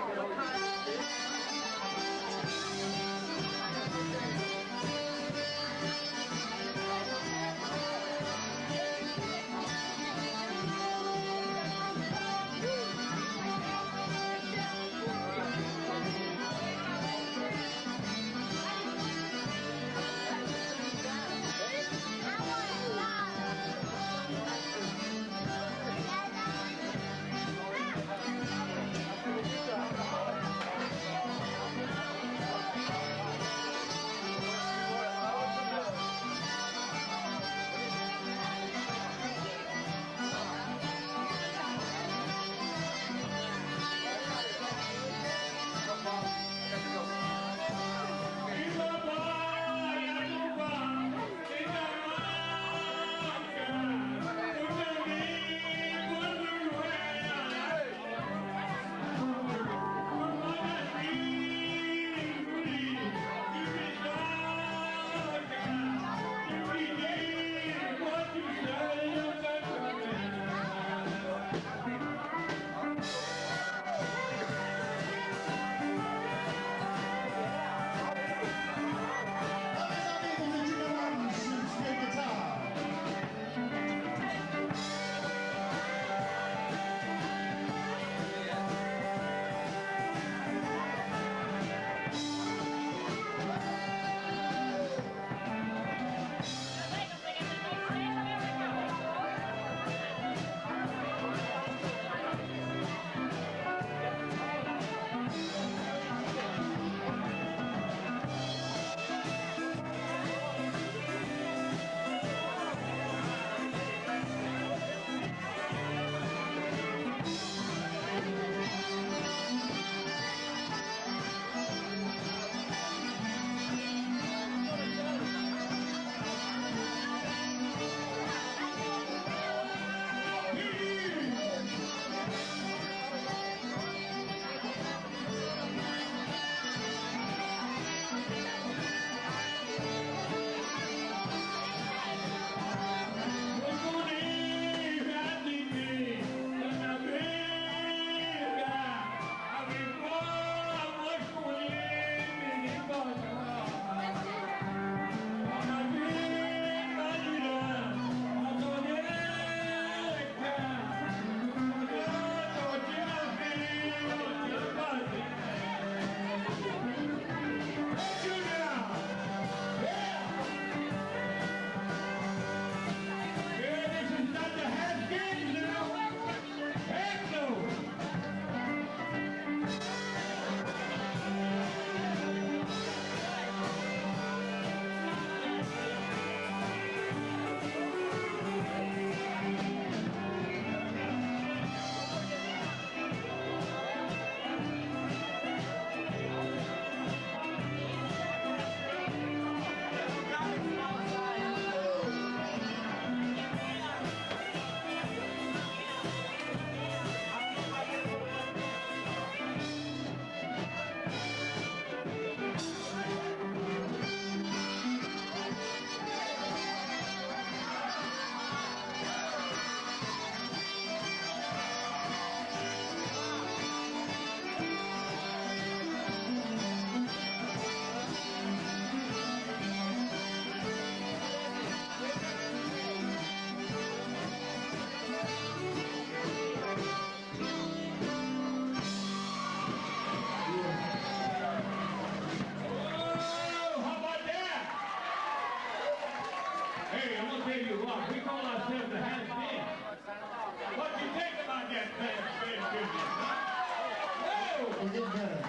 together.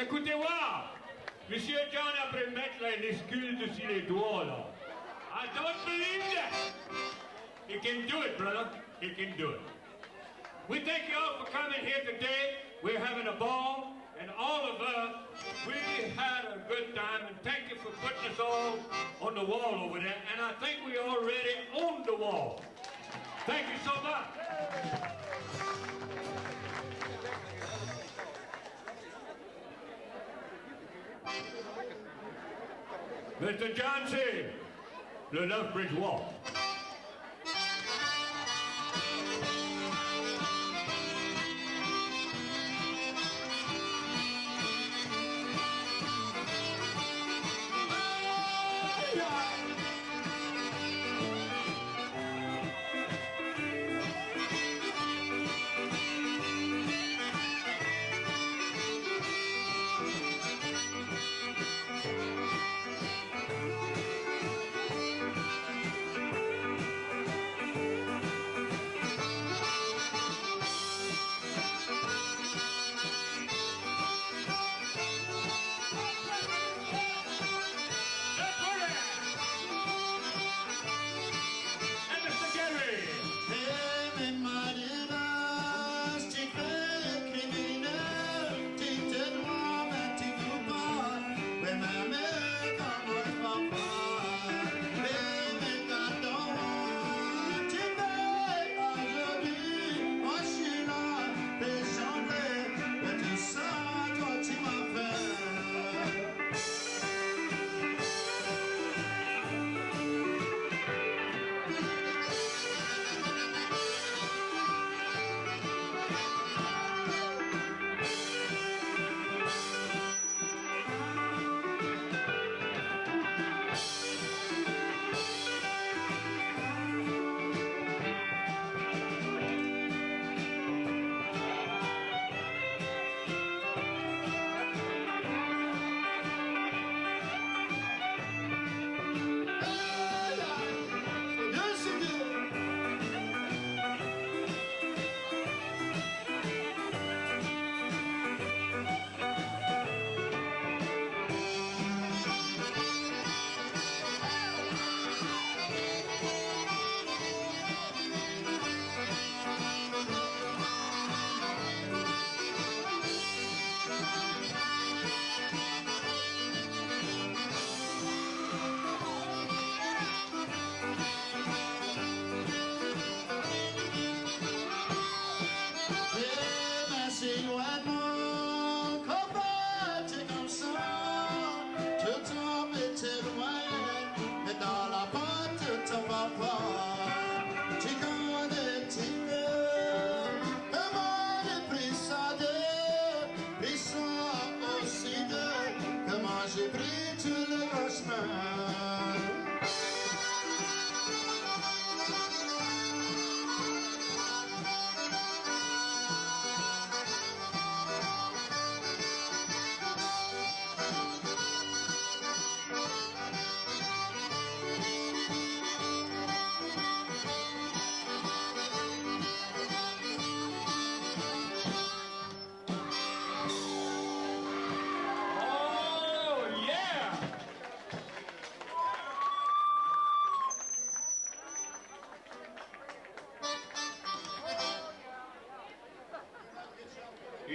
Écoutez-moi, Monsieur John a pu mettre les sculptes sur les doigts, là. I don't believe that. He can do it, brother. He can do it. We thank you all for coming here today. We're having a ball, and all of us, we had a good time, and thank you for putting us all on the wall over there, and I think we already own the wall. Thank you so much. Mr. John C., le Lethbridge Walk.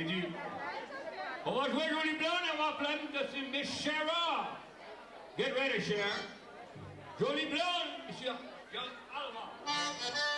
Il dit, on va jouer Jolie Blonde et on va appeler Miss Shara. Get ready, Cher. Jolie Blonde, Monsieur Young Alva.